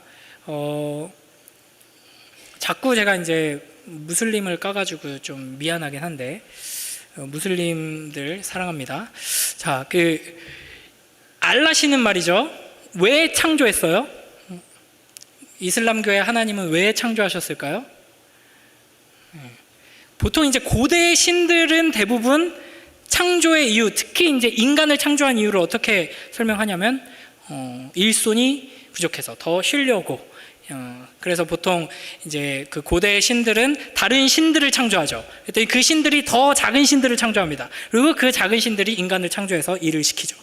[SPEAKER 1] 자꾸 제가 이제 무슬림을 까가지고 좀 미안하긴 한데 무슬림들 사랑합니다. 자, 알라시는 말이죠. 왜 창조했어요? 이슬람교의 하나님은 왜 창조하셨을까요? 보통 이제 고대 신들은 대부분 창조의 이유, 특히 이제 인간을 창조한 이유를 어떻게 설명하냐면 일손이 부족해서 더 쉬려고. 그래서 보통 이제 그 고대의 신들은 다른 신들을 창조하죠. 그랬더니 그 신들이 더 작은 신들을 창조합니다. 그리고 그 작은 신들이 인간을 창조해서 일을 시키죠.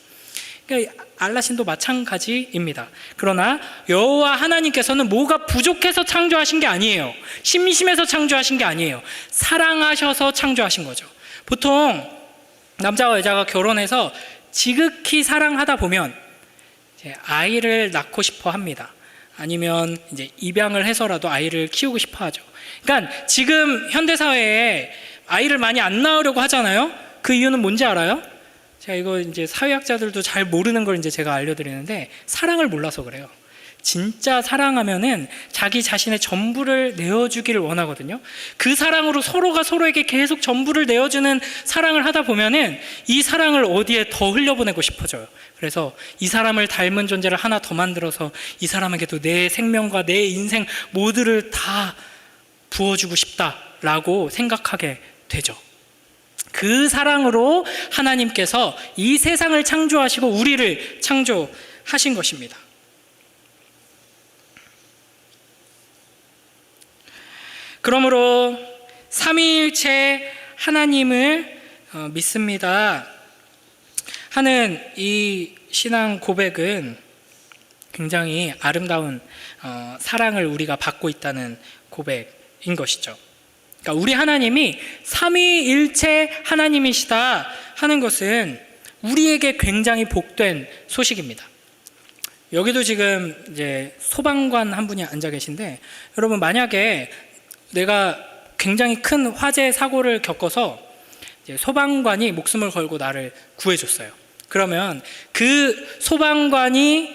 [SPEAKER 1] 그러니까 알라신도 마찬가지입니다. 그러나 여호와 하나님께서는 뭐가 부족해서 창조하신 게 아니에요. 심심해서 창조하신 게 아니에요. 사랑하셔서 창조하신 거죠. 보통 남자와 여자가 결혼해서 지극히 사랑하다 보면 이제 아이를 낳고 싶어 합니다. 아니면 이제 입양을 해서라도 아이를 키우고 싶어 하죠. 그러니까 지금 현대사회에 아이를 많이 안 낳으려고 하잖아요. 그 이유는 뭔지 알아요? 제가 이거 이제 사회학자들도 잘 모르는 걸 이제 제가 알려드리는데 사랑을 몰라서 그래요. 진짜 사랑하면은 자기 자신의 전부를 내어주기를 원하거든요. 그 사랑으로 서로가 서로에게 계속 전부를 내어주는 사랑을 하다 보면은 이 사랑을 어디에 더 흘려보내고 싶어져요. 그래서 이 사람을 닮은 존재를 하나 더 만들어서 이 사람에게도 내 생명과 내 인생 모두를 다 부어주고 싶다라고 생각하게 되죠. 그 사랑으로 하나님께서 이 세상을 창조하시고 우리를 창조하신 것입니다. 그러므로 삼위일체 하나님을 믿습니다 하는 이 신앙 고백은 굉장히 아름다운 사랑을 우리가 받고 있다는 고백인 것이죠. 그러니까 우리 하나님이 삼위일체 하나님이시다 하는 것은 우리에게 굉장히 복된 소식입니다. 여기도 지금 이제 소방관 한 분이 앉아 계신데, 여러분 만약에 내가 굉장히 큰 화재 사고를 겪어서 이제 소방관이 목숨을 걸고 나를 구해줬어요. 그러면 그 소방관이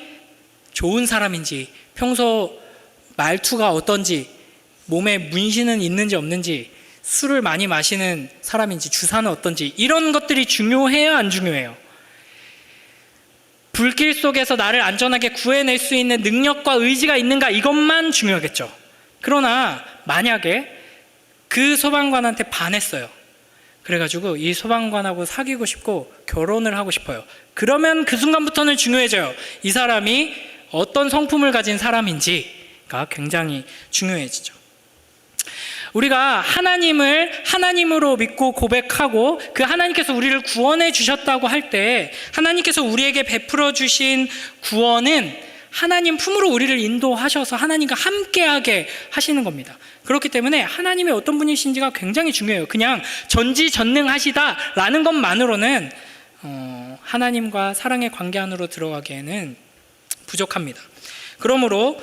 [SPEAKER 1] 좋은 사람인지, 평소 말투가 어떤지, 몸에 문신은 있는지 없는지, 술을 많이 마시는 사람인지, 주사는 어떤지, 이런 것들이 중요해요, 안 중요해요? 불길 속에서 나를 안전하게 구해낼 수 있는 능력과 의지가 있는가, 이것만 중요하겠죠. 그러나 만약에 그 소방관한테 반했어요. 그래가지고 이 소방관하고 사귀고 싶고 결혼을 하고 싶어요. 그러면 그 순간부터는 중요해져요. 이 사람이 어떤 성품을 가진 사람인지가 굉장히 중요해지죠. 우리가 하나님을 하나님으로 믿고 고백하고 그 하나님께서 우리를 구원해 주셨다고 할 때, 하나님께서 우리에게 베풀어 주신 구원은 하나님 품으로 우리를 인도하셔서 하나님과 함께하게 하시는 겁니다. 그렇기 때문에 하나님이 어떤 분이신지가 굉장히 중요해요. 그냥 전지전능하시다라는 것만으로는 하나님과 사랑의 관계 안으로 들어가기에는 부족합니다. 그러므로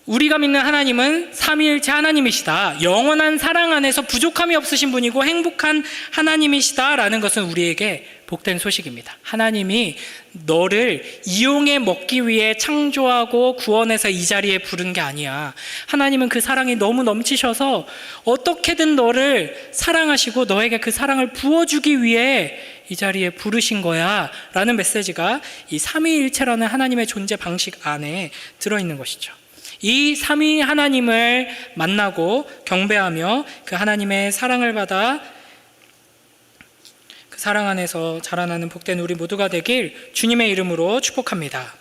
[SPEAKER 1] 우리가 믿는 하나님은 삼위일체 하나님이시다, 영원한 사랑 안에서 부족함이 없으신 분이고 행복한 하나님이시다라는 것은 우리에게 복된 소식입니다. 하나님이 너를 이용해 먹기 위해 창조하고 구원해서 이 자리에 부른 게 아니야. 하나님은 그 사랑이 너무 넘치셔서 어떻게든 너를 사랑하시고 너에게 그 사랑을 부어주기 위해 이 자리에 부르신 거야 라는 메시지가 이 삼위일체라는 하나님의 존재 방식 안에 들어있는 것이죠. 이 삼위 하나님을 만나고 경배하며 그 하나님의 사랑을 받아 그 사랑 안에서 자라나는 복된 우리 모두가 되길 주님의 이름으로 축복합니다.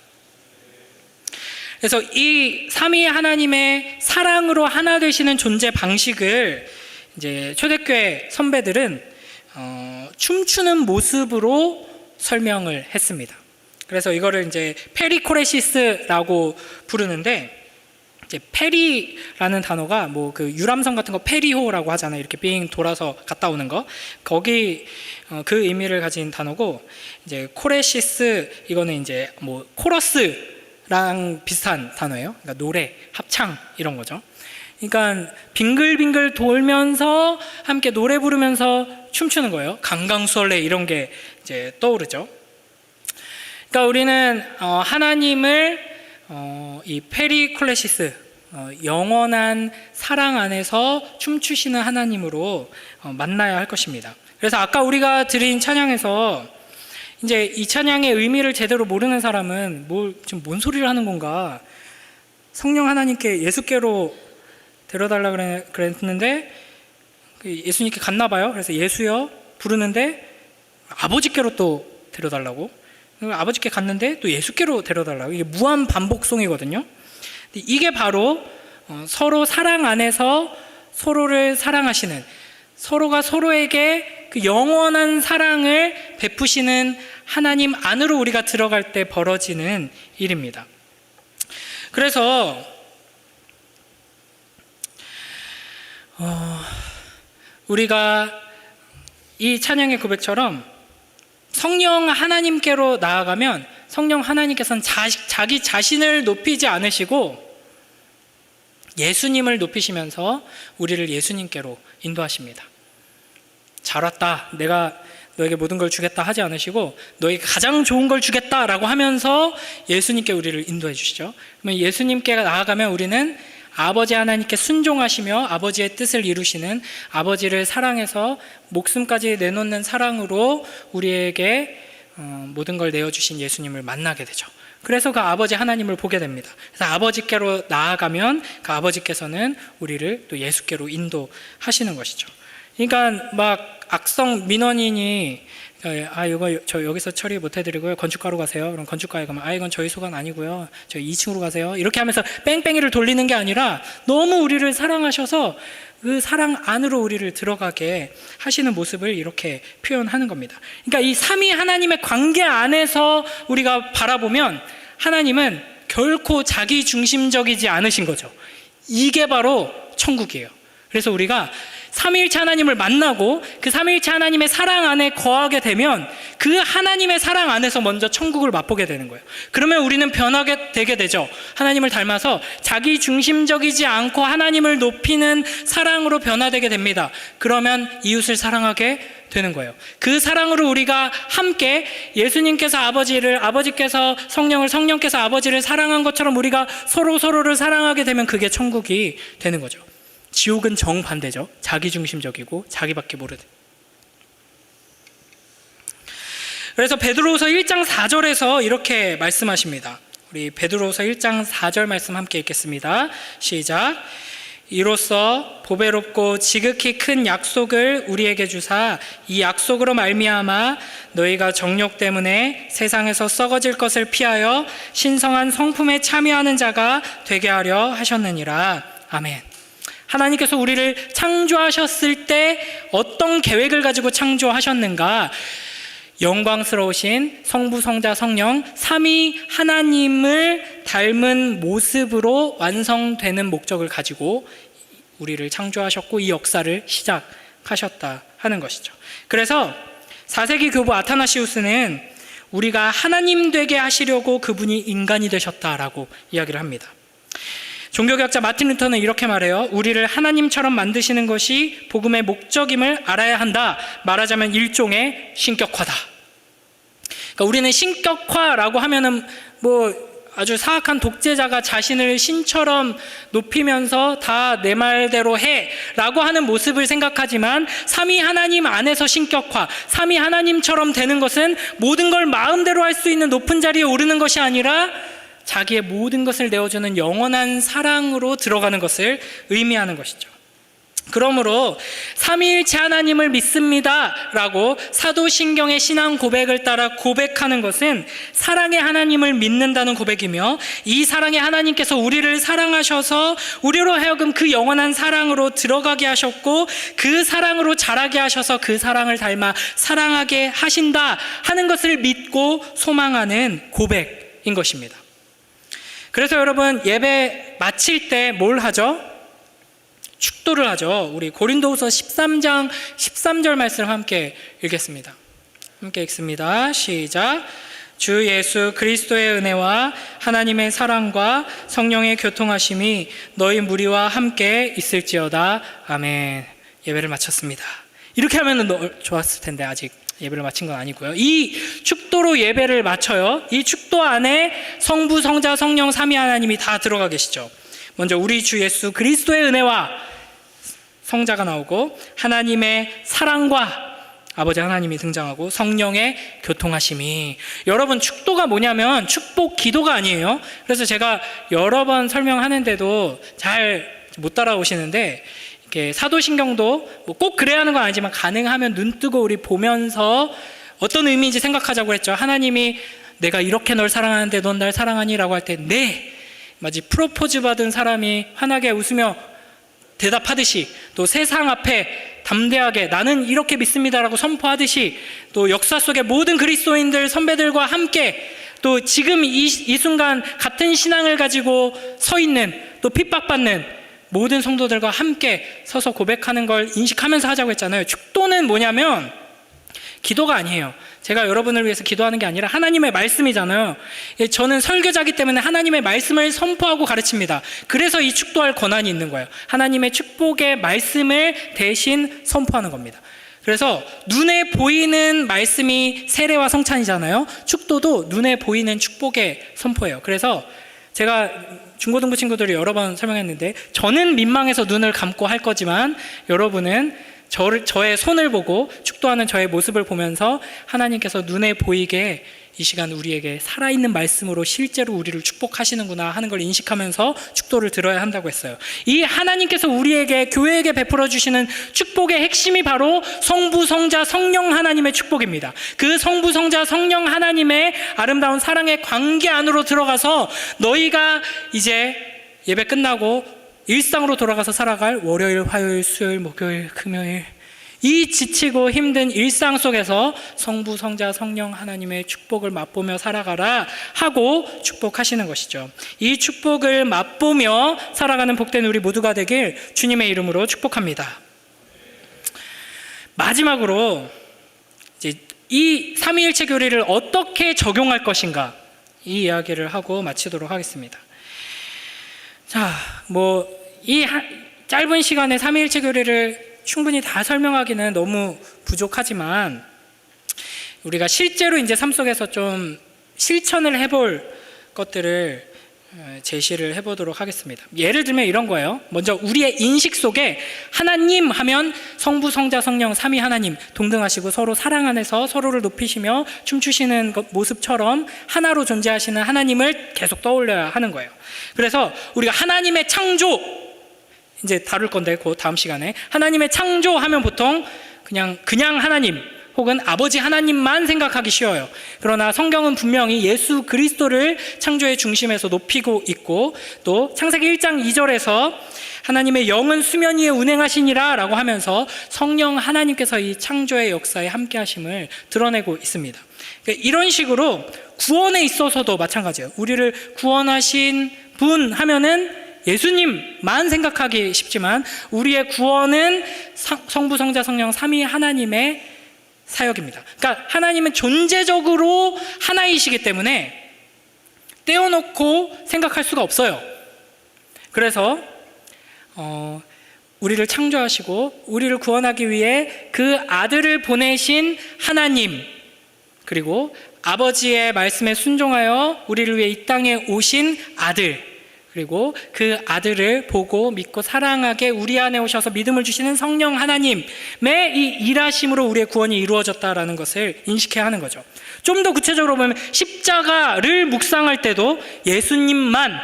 [SPEAKER 1] 그래서 이 삼위 하나님의 사랑으로 하나 되시는 존재 방식을 이제 초대교회 선배들은 춤추는 모습으로 설명을 했습니다. 그래서 이거를 이제 페리코레시스라고 부르는데, 이제 페리라는 단어가 뭐 그 유람선 같은 거 페리호라고 하잖아요. 이렇게 빙 돌아서 갔다 오는 거. 거기 그 의미를 가진 단어고, 이제 코레시스, 이거는 이제 뭐 코러스랑 비슷한 단어예요. 그러니까 노래, 합창 이런 거죠. 그러니까 빙글빙글 돌면서 함께 노래 부르면서 춤추는 거예요. 강강수월래 이런 게 이제 떠오르죠. 그러니까 우리는 하나님을 이 페리콜레시스, 영원한 사랑 안에서 춤추시는 하나님으로 만나야 할 것입니다. 그래서 아까 우리가 드린 찬양에서 이제 이 찬양의 의미를 제대로 모르는 사람은 지금 뭔 소리를 하는 건가? 성령 하나님께 예수께로 데려달라 그랬는데 예수님께 갔나 봐요. 그래서 예수여 부르는데 아버지께로 또 데려달라고. 아버지께 갔는데 또 예수께로 데려달라고. 이게 무한 반복송이거든요. 이게 바로 서로 사랑 안에서 서로를 사랑하시는, 서로가 서로에게 그 영원한 사랑을 베푸시는 하나님 안으로 우리가 들어갈 때 벌어지는 일입니다. 그래서 우리가 이 찬양의 고백처럼 성령 하나님께로 나아가면 성령 하나님께서는 자기 자신을 높이지 않으시고 예수님을 높이시면서 우리를 예수님께로 인도하십니다. 잘 왔다. 내가 너에게 모든 걸 주겠다 하지 않으시고 너에게 가장 좋은 걸 주겠다라고 하면서 예수님께 우리를 인도해 주시죠. 그러면 예수님께 나아가면 우리는 아버지 하나님께 순종하시며 아버지의 뜻을 이루시는, 아버지를 사랑해서 목숨까지 내놓는 사랑으로 우리에게 모든 걸 내어주신 예수님을 만나게 되죠. 그래서 그 아버지 하나님을 보게 됩니다. 그래서 아버지께로 나아가면 그 아버지께서는 우리를 또 예수께로 인도하시는 것이죠. 그러니까 막 악성 민원인이 이거 저 여기서 처리 못 해드리고요, 건축가로 가세요. 그럼 건축가에 가면 이건 저희 소관 아니고요, 저희 2층으로 가세요. 이렇게 하면서 뺑뺑이를 돌리는 게 아니라 너무 우리를 사랑하셔서 그 사랑 안으로 우리를 들어가게 하시는 모습을 이렇게 표현하는 겁니다. 그러니까 이 삼위 하나님의 관계 안에서 우리가 바라보면 하나님은 결코 자기 중심적이지 않으신 거죠. 이게 바로 천국이에요. 그래서 우리가 삼위일체 하나님을 만나고 그 삼위일체 하나님의 사랑 안에 거하게 되면 그 하나님의 사랑 안에서 먼저 천국을 맛보게 되는 거예요. 그러면 우리는 변하게 되게 되죠. 하나님을 닮아서 자기 중심적이지 않고 하나님을 높이는 사랑으로 변화되게 됩니다. 그러면 이웃을 사랑하게 되는 거예요. 그 사랑으로 우리가 함께 예수님께서 아버지를, 아버지께서 성령을, 성령께서 아버지를 사랑한 것처럼 우리가 서로를 사랑하게 되면 그게 천국이 되는 거죠. 지옥은 정반대죠. 자기중심적이고 자기밖에 모르는. 그래서 베드로후서 1장 4절에서 이렇게 말씀하십니다. 우리 베드로후서 1장 4절 말씀 함께 읽겠습니다. 시작. 이로써 보배롭고 지극히 큰 약속을 우리에게 주사 이 약속으로 말미암아 너희가 정욕 때문에 세상에서 썩어질 것을 피하여 신성한 성품에 참여하는 자가 되게 하려 하셨느니라. 아멘. 하나님께서 우리를 창조하셨을 때 어떤 계획을 가지고 창조하셨는가? 영광스러우신 성부, 성자, 성령 삼위 하나님을 닮은 모습으로 완성되는 목적을 가지고 우리를 창조하셨고 이 역사를 시작하셨다 하는 것이죠. 그래서 4세기 교부 아타나시우스는 우리가 하나님 되게 하시려고 그분이 인간이 되셨다라고 이야기를 합니다. 종교개혁자 마틴 루터는 이렇게 말해요. 우리를 하나님처럼 만드시는 것이 복음의 목적임을 알아야 한다. 말하자면 일종의 신격화다. 그러니까 우리는 신격화라고 하면은 아주 사악한 독재자가 자신을 신처럼 높이면서 다 내 말대로 해 라고 하는 모습을 생각하지만 삼위 하나님 안에서 신격화, 삼위 하나님처럼 되는 것은 모든 걸 마음대로 할 수 있는 높은 자리에 오르는 것이 아니라 자기의 모든 것을 내어주는 영원한 사랑으로 들어가는 것을 의미하는 것이죠. 그러므로 삼위일체 하나님을 믿습니다 라고 사도신경의 신앙 고백을 따라 고백하는 것은 사랑의 하나님을 믿는다는 고백이며 이 사랑의 하나님께서 우리를 사랑하셔서 우리로 하여금 그 영원한 사랑으로 들어가게 하셨고 그 사랑으로 자라게 하셔서 그 사랑을 닮아 사랑하게 하신다 하는 것을 믿고 소망하는 고백인 것입니다. 그래서 여러분 예배 마칠 때 뭘 하죠? 축도를 하죠. 우리 고린도후서 13장 13절 말씀을 함께 읽겠습니다. 함께 읽습니다. 시작. 주 예수 그리스도의 은혜와 하나님의 사랑과 성령의 교통하심이 너희 무리와 함께 있을지어다. 아멘. 예배를 마쳤습니다. 이렇게 하면 좋았을 텐데 아직 예배를 마친 건 아니고요. 이 축도로 예배를 마쳐요. 이 축도 안에 성부, 성자, 성령 삼위 하나님이 다 들어가 계시죠. 먼저 우리 주 예수 그리스도의 은혜와 성자가 나오고 하나님의 사랑과 아버지 하나님이 등장하고 성령의 교통하심이. 여러분 축도가 뭐냐면 축복 기도가 아니에요. 그래서 제가 여러 번 설명하는데도 잘 못 따라오시는데 사도신경도 꼭 그래야 하는 건 아니지만 가능하면 눈 뜨고 우리 보면서 어떤 의미인지 생각하자고 했죠. 하나님이 내가 이렇게 널 사랑하는데 넌 날 사랑하니? 라고 할 때 네! 마치 프로포즈 받은 사람이 환하게 웃으며 대답하듯이 또 세상 앞에 담대하게 나는 이렇게 믿습니다라고 선포하듯이 또 역사 속의 모든 그리스도인들 선배들과 함께 또 지금 이 순간 같은 신앙을 가지고 서 있는 또 핍박받는 모든 성도들과 함께 서서 고백하는 걸 인식하면서 하자고 했잖아요. 축도는 뭐냐면 기도가 아니에요. 제가 여러분을 위해서 기도하는 게 아니라 하나님의 말씀이잖아요. 저는 설교자이기 때문에 하나님의 말씀을 선포하고 가르칩니다. 그래서 이 축도할 권한이 있는 거예요. 하나님의 축복의 말씀을 대신 선포하는 겁니다. 그래서 눈에 보이는 말씀이 세례와 성찬이잖아요. 축도도 눈에 보이는 축복의 선포예요. 그래서 제가 중고등부 친구들이 여러 번 설명했는데, 저는 민망해서 눈을 감고 할 거지만 여러분은 저의 손을 보고 축도하는 저의 모습을 보면서 하나님께서 눈에 보이게 이 시간 우리에게 살아있는 말씀으로 실제로 우리를 축복하시는구나 하는 걸 인식하면서 축도를 들어야 한다고 했어요. 이 하나님께서 우리에게, 교회에게 베풀어 주시는 축복의 핵심이 바로 성부, 성자, 성령 하나님의 축복입니다. 그 성부, 성자, 성령 하나님의 아름다운 사랑의 관계 안으로 들어가서 너희가 이제 예배 끝나고 일상으로 돌아가서 살아갈 월요일, 화요일, 수요일, 목요일, 금요일, 이 지치고 힘든 일상 속에서 성부, 성자, 성령 하나님의 축복을 맛보며 살아가라 하고 축복하시는 것이죠. 이 축복을 맛보며 살아가는 복된 우리 모두가 되길 주님의 이름으로 축복합니다. 마지막으로 이제 이 삼위일체 교리를 어떻게 적용할 것인가, 이 이야기를 하고 마치도록 하겠습니다. 자, 이 짧은 시간에 삼위일체 교리를 충분히 다 설명하기는 너무 부족하지만 우리가 실제로 이제 삶 속에서 좀 실천을 해볼 것들을 제시를 해보도록 하겠습니다. 예를 들면 이런 거예요. 먼저 우리의 인식 속에 하나님 하면 성부, 성자, 성령, 삼위 하나님 동등하시고 서로 사랑 안에서 서로를 높이시며 춤추시는 모습처럼 하나로 존재하시는 하나님을 계속 떠올려야 하는 거예요. 그래서 우리가 하나님의 창조, 이제 다룰 건데 그 다음 시간에, 하나님의 창조하면 보통 그냥 하나님 혹은 아버지 하나님만 생각하기 쉬워요. 그러나 성경은 분명히 예수 그리스도를 창조의 중심에서 높이고 있고, 또 창세기 1장 2절에서 하나님의 영은 수면 위에 운행하시니라 라고 하면서 성령 하나님께서 이 창조의 역사에 함께 하심을 드러내고 있습니다. 이런 식으로 구원에 있어서도 마찬가지예요. 우리를 구원하신 분 하면은 예수님만 생각하기 쉽지만 우리의 구원은 성부, 성자, 성령, 삼위 하나님의 사역입니다. 그러니까 하나님은 존재적으로 하나이시기 때문에 떼어놓고 생각할 수가 없어요. 그래서 우리를 창조하시고 우리를 구원하기 위해 그 아들을 보내신 하나님, 그리고 아버지의 말씀에 순종하여 우리를 위해 이 땅에 오신 아들, 그리고 그 아들을 보고 믿고 사랑하게 우리 안에 오셔서 믿음을 주시는 성령 하나님의 이 일하심으로 우리의 구원이 이루어졌다라는 것을 인식해야 하는 거죠. 좀 더 구체적으로 보면 십자가를 묵상할 때도 예수님만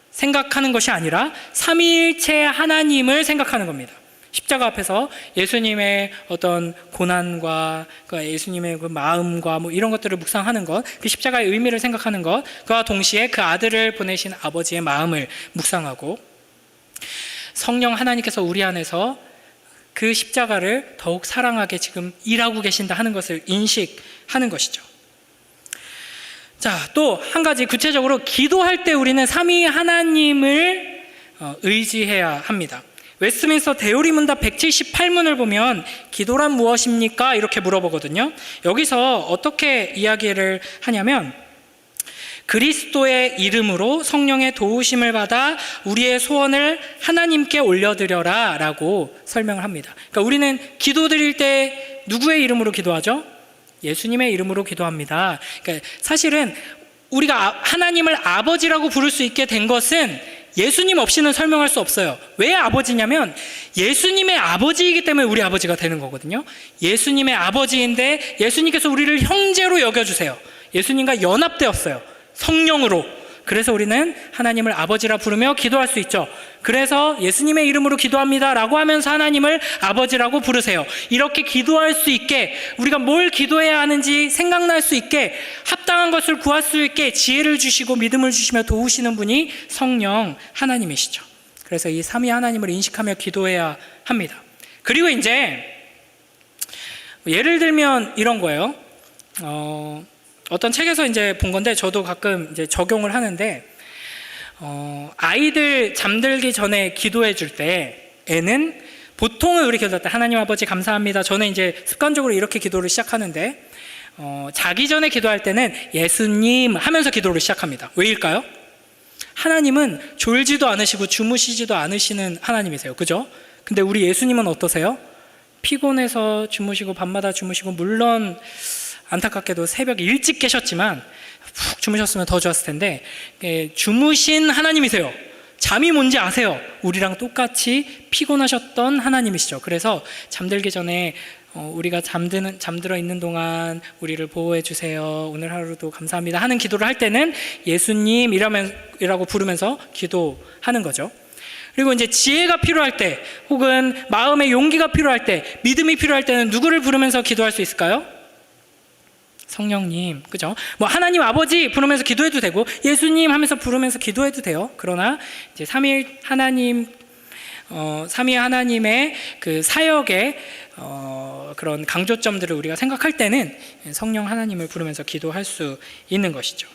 [SPEAKER 1] 생각하는 것이 아니라 삼위일체 하나님을 생각하는 겁니다. 십자가 앞에서 예수님의 어떤 고난과 예수님의 그 마음과 이런 것들을 묵상하는 것, 그 십자가의 의미를 생각하는 것, 그와 동시에 그 아들을 보내신 아버지의 마음을 묵상하고, 성령 하나님께서 우리 안에서 그 십자가를 더욱 사랑하게 지금 일하고 계신다 하는 것을 인식하는 것이죠. 자, 또 한 가지 구체적으로 기도할 때 우리는 삼위 하나님을 의지해야 합니다. 웨스트민스터 대요리 문답 178문을 보면 기도란 무엇입니까? 이렇게 물어보거든요. 여기서 어떻게 이야기를 하냐면, 그리스도의 이름으로 성령의 도우심을 받아 우리의 소원을 하나님께 올려드려라 라고 설명을 합니다. 그러니까 우리는 기도 드릴 때 누구의 이름으로 기도하죠? 예수님의 이름으로 기도합니다. 그러니까 사실은 우리가 하나님을 아버지라고 부를 수 있게 된 것은 예수님 없이는 설명할 수 없어요. 왜 아버지냐면 예수님의 아버지이기 때문에 우리 아버지가 되는 거거든요. 예수님의 아버지인데 예수님께서 우리를 형제로 여겨주세요. 예수님과 연합되었어요. 성령으로. 그래서 우리는 하나님을 아버지라 부르며 기도할 수 있죠. 그래서 예수님의 이름으로 기도합니다 라고 하면서 하나님을 아버지라고 부르세요. 이렇게 기도할 수 있게, 우리가 뭘 기도해야 하는지 생각날 수 있게, 합당한 것을 구할 수 있게 지혜를 주시고 믿음을 주시며 도우시는 분이 성령 하나님이시죠. 그래서 이 삼위 하나님을 인식하며 기도해야 합니다. 그리고 이제 예를 들면 이런 거예요. 어떤 책에서 이제 본 건데 저도 가끔 이제 적용을 하는데, 아이들 잠들기 전에 기도해 줄 때에는 보통은 우리 기도할 때 하나님 아버지 감사합니다. 저는 이제 습관적으로 이렇게 기도를 시작하는데, 자기 전에 기도할 때는 예수님 하면서 기도를 시작합니다. 왜일까요? 하나님은 졸지도 않으시고 주무시지도 않으시는 하나님이세요. 그죠? 근데 우리 예수님은 어떠세요? 피곤해서 주무시고 밤마다 주무시고, 물론 안타깝게도 새벽 일찍 깨셨지만 푹 주무셨으면 더 좋았을 텐데, 주무신 하나님이세요. 잠이 뭔지 아세요. 우리랑 똑같이 피곤하셨던 하나님이시죠. 그래서 잠들기 전에 우리가 잠들어 있는 동안 우리를 보호해 주세요, 오늘 하루도 감사합니다 하는 기도를 할 때는 예수님이라고 부르면서 기도하는 거죠. 그리고 이제 지혜가 필요할 때, 혹은 마음의 용기가 필요할 때, 믿음이 필요할 때는 누구를 부르면서 기도할 수 있을까요? 성령님, 그죠? 뭐 하나님 아버지 부르면서 기도해도 되고, 예수님 하면서 부르면서 기도해도 돼요. 그러나 이제 삼위 하나님의 그 사역의 그런 강조점들을 우리가 생각할 때는 성령 하나님을 부르면서 기도할 수 있는 것이죠.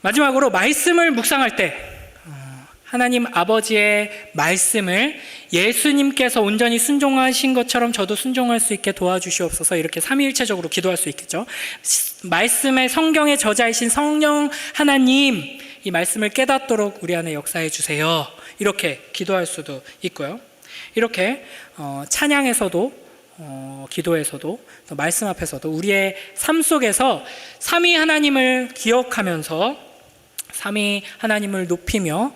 [SPEAKER 1] 마지막으로 말씀을 묵상할 때, 하나님 아버지의 말씀을 예수님께서 온전히 순종하신 것처럼 저도 순종할 수 있게 도와주시옵소서, 이렇게 삼위일체적으로 기도할 수 있겠죠. 말씀의 성경의 저자이신 성령 하나님, 이 말씀을 깨닫도록 우리 안에 역사해 주세요, 이렇게 기도할 수도 있고요. 이렇게 찬양에서도 기도에서도 또 말씀 앞에서도 우리의 삶 속에서 삼위 하나님을 기억하면서 삼위 하나님을 높이며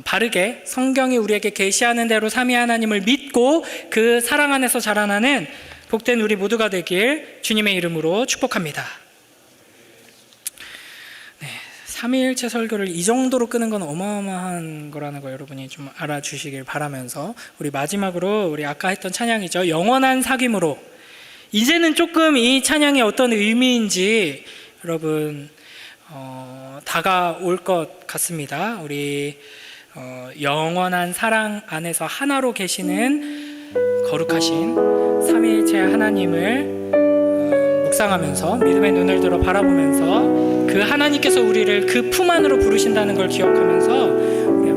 [SPEAKER 1] 바르게 성경이 우리에게 계시하는 대로 삼위 하나님을 믿고 그 사랑 안에서 자라나는 복된 우리 모두가 되길 주님의 이름으로 축복합니다. 네, 삼위일체 설교를 이 정도로 끄는 건 어마어마한 거라는 거 여러분이 좀 알아주시길 바라면서, 우리 마지막으로 우리 아까 했던 찬양이죠. 영원한 사귐으로. 이제는 조금 이 찬양이 어떤 의미인지 여러분 다가올 것 같습니다. 우리 영원한 사랑 안에서 하나로 계시는 거룩하신 삼위일체 하나님을 묵상하면서 믿음의 눈을 들어 바라보면서 그 하나님께서 우리를 그 품 안으로 부르신다는 걸 기억하면서 우리